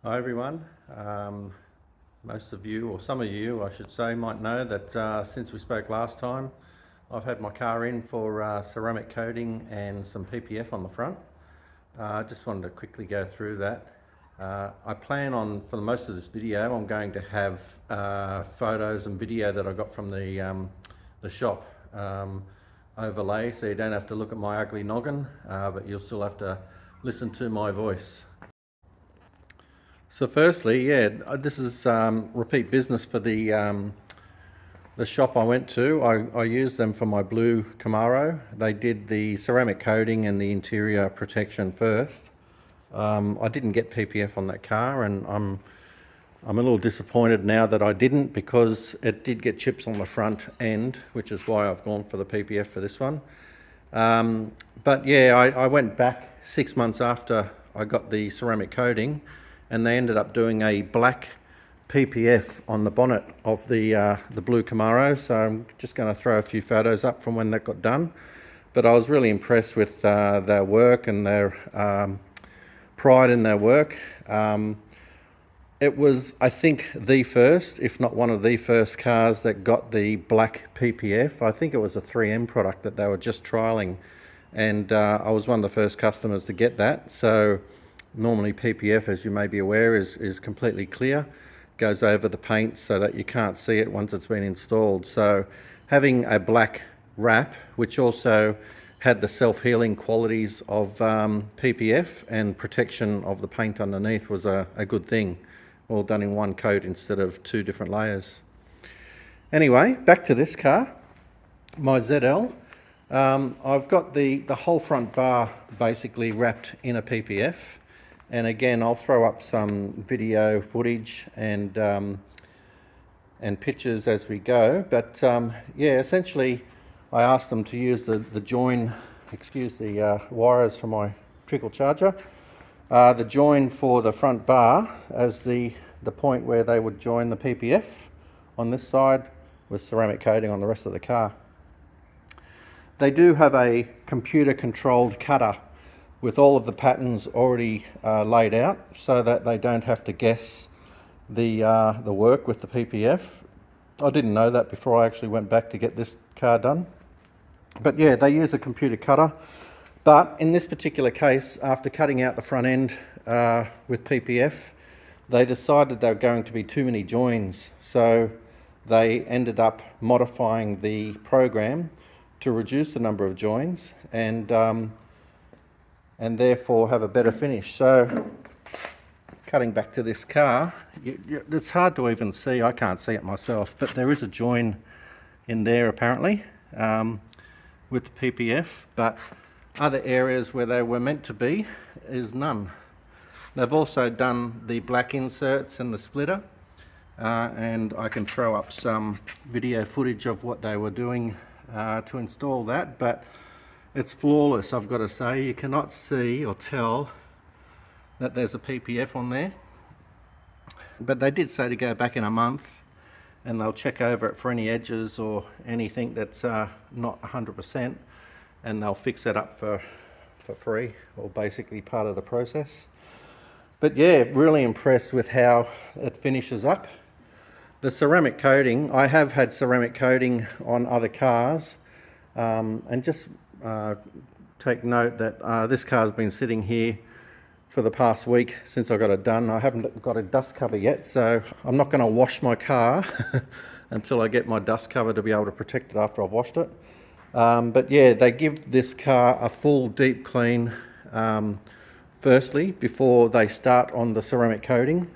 Hi everyone. Most of you, or some of you I should say, might know that since we spoke last time, I've had my car in for ceramic coating and some PPF on the front. I just wanted to quickly go through that. I plan on, for the most of this video, I'm going to have photos and video that I got from the shop overlay, so you don't have to look at my ugly noggin, but you'll still have to listen to my voice. So firstly, this is repeat business for the shop I went to. I used them for my blue Camaro. They did the ceramic coating and the interior protection first. I didn't get PPF on that car, and I'm a little disappointed now that I didn't, because it did get chips on the front end, which is why I've gone for the PPF for this one. But yeah, I went back 6 months after I got the ceramic coating, and they ended up doing a black PPF on the bonnet of the blue Camaro. So I'm just going to throw a few photos up from when that got done. But I was really impressed with their work and their pride in their work. It was, I think, the first, if not one of the first cars that got the black PPF. I think it was a 3M product that they were just trialing, and I was one of the first customers to get that. So normally PPF, as you may be aware, is completely clear, goes over the paint so that you can't see it once it's been installed. So having a black wrap, which also had the self-healing qualities of PPF and protection of the paint underneath, was a good thing, all done in one coat instead of two different layers. Anyway, back to this car, my ZL. I've got the whole front bar basically wrapped in a PPF. And again, I'll throw up some video footage and pictures as we go. But yeah, essentially, I asked them to use the join, excuse the wires for my trickle charger, the join for the front bar as the point where they would join the PPF on this side with ceramic coating on the rest of the car. They do have a computer-controlled cutter with all of the patterns already laid out, so that they don't have to guess the work with the PPF. I didn't know that before I actually went back to get this car done. But yeah, they use a computer cutter. But in this particular case, after cutting out the front end with PPF, they decided there were going to be too many joins. So they ended up modifying the program to reduce the number of joins and therefore have a better finish. So cutting back to this car, it's hard to even see. I can't see it myself, but there is a join in there apparently with the PPF, but other areas where they were meant to be is none. They've also done the black inserts and the splitter, and I can throw up some video footage of what they were doing to install that, but it's flawless, I've got to say. You cannot see or tell that there's a PPF on there. But they did say to go back in a month and they'll check over it for any edges or anything that's not 100%, and they'll fix it up for free, or basically part of the process. But yeah, really impressed with how it finishes up. The ceramic coating, I have had ceramic coating on other cars, and just take note that this car's been sitting here for the past week since I got it done. I haven't got a dust cover yet, so I'm not going to wash my car until I get my dust cover to be able to protect it after I've washed it. But yeah, they give this car a full deep clean firstly before they start on the ceramic coating.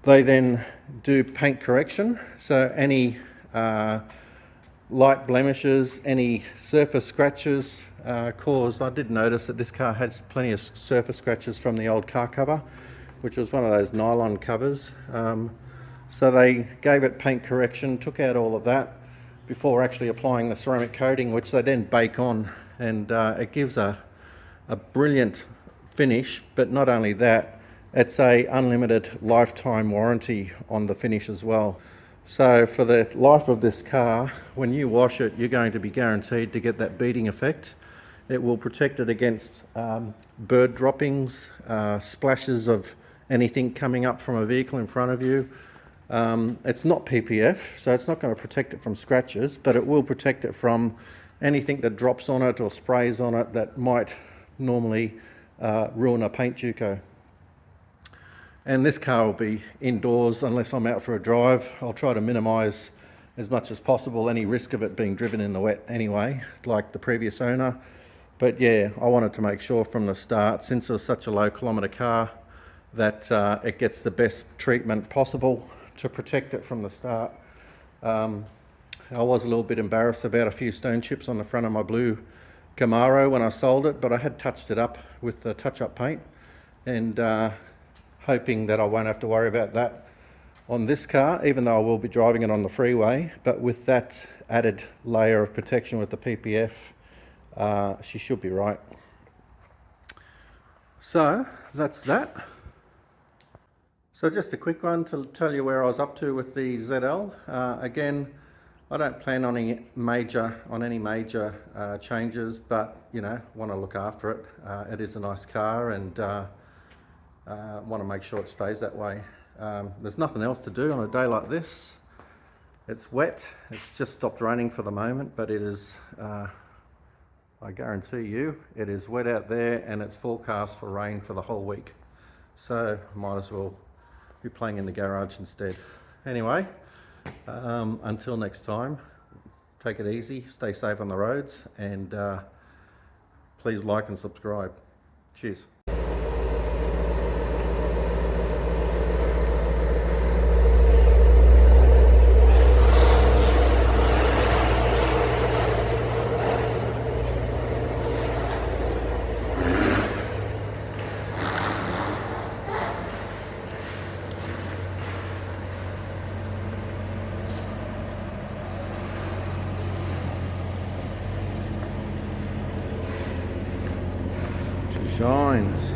They then do paint correction, so any light blemishes, any surface scratches caused. I did notice that this car has plenty of surface scratches from the old car cover, which was one of those nylon covers. So they gave it paint correction, took out all of that before actually applying the ceramic coating, which they then bake on, and it gives a brilliant finish. But not only that, it's a unlimited lifetime warranty on the finish as well. So for the life of this car, when you wash it, you're going to be guaranteed to get that beading effect. It will protect it against bird droppings, splashes of anything coming up from a vehicle in front of you. It's not PPF, so it's not going to protect it from scratches, but it will protect it from anything that drops on it or sprays on it that might normally ruin a paint Juco. And this car will be indoors unless I'm out for a drive. I'll try to minimise as much as possible any risk of it being driven in the wet anyway, like the previous owner. But yeah, I wanted to make sure from the start, since it was such a low kilometre car, that it gets the best treatment possible to protect it from the start. I was a little bit embarrassed about a few stone chips on the front of my blue Camaro when I sold it, but I had touched it up with the touch-up paint, and hoping that I won't have to worry about that on this car, even though I will be driving it on the freeway. But with that added layer of protection with the PPF, she should be right. So that's that. So just a quick one to tell you where I was up to with the ZL. Again, I don't plan on any major changes, but you know, want to look after it. It is a nice car, and want to make sure it stays that way. There's nothing else to do on a day like this. It's wet. It's just stopped raining for the moment, but it is, I guarantee you, it is wet out there, and it's forecast for rain for the whole week. So might as well be playing in the garage instead. Anyway, until next time, take it easy, stay safe on the roads, and please like and subscribe. Cheers. Shines.